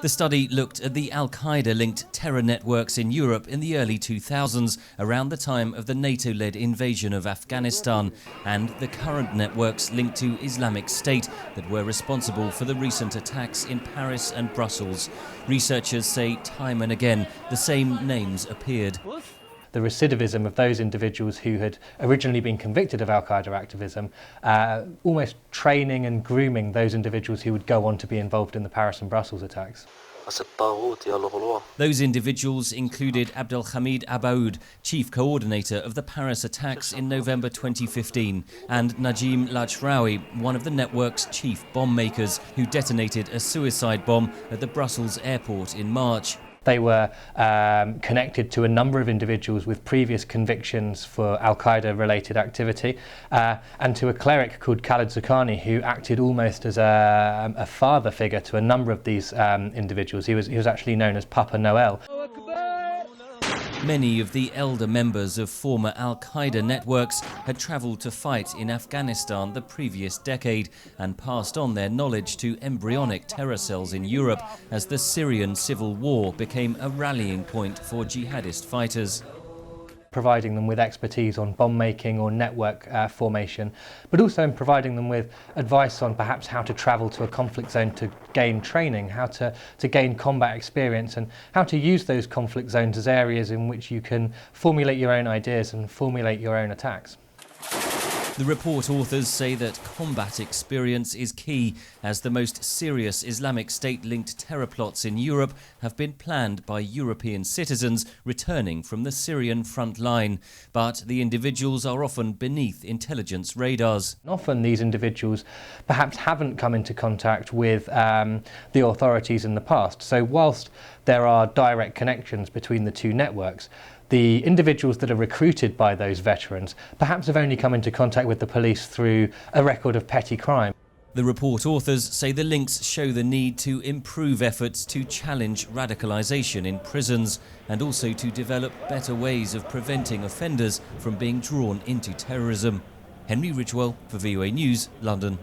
The study looked at the al-qaida-linked terror networks in Europe in the early 2000s, around the time of the NATO-led invasion of Afghanistan, and the current networks linked to Islamic State that were responsible for the recent attacks in Paris and Brussels. Researchers say time and again the same names appeared. The recidivism of those individuals who had originally been convicted of al-Qaeda activism, almost training and grooming those individuals who would go on to be involved in the Paris and Brussels attacks. Those individuals included Abdelhamid Abaoud, chief coordinator of the Paris attacks in November 2015, and Najim Lachraoui, one of the network's chief bomb makers, who detonated a suicide bomb at the Brussels airport in March. They were connected to a number of individuals with previous convictions for al-Qaeda related activity, and to a cleric called Khaled Zakani, who acted almost as a father figure to a number of these individuals. He was actually known as Papa Noel. Many of the elder members of former al-Qaeda networks had travelled to fight in Afghanistan the previous decade and passed on their knowledge to embryonic terror cells in Europe as the Syrian civil war became a rallying point for jihadist fighters. Providing them with expertise on bomb making or network formation, but also in providing them with advice on perhaps how to travel to a conflict zone to gain training, how to gain combat experience, and how to use those conflict zones as areas in which you can formulate your own ideas and formulate your own attacks. The report authors say that combat experience is key, as the most serious Islamic State-linked terror plots in Europe have been planned by European citizens returning from the Syrian front line. But the individuals are often beneath intelligence radars. Often these individuals perhaps haven't come into contact with the authorities in the past. So whilst there are direct connections between the two networks, the individuals that are recruited by those veterans perhaps have only come into contact with the police through a record of petty crime. The report authors say the links show the need to improve efforts to challenge radicalisation in prisons and also to develop better ways of preventing offenders from being drawn into terrorism. Henry Ridgwell for VOA News, London.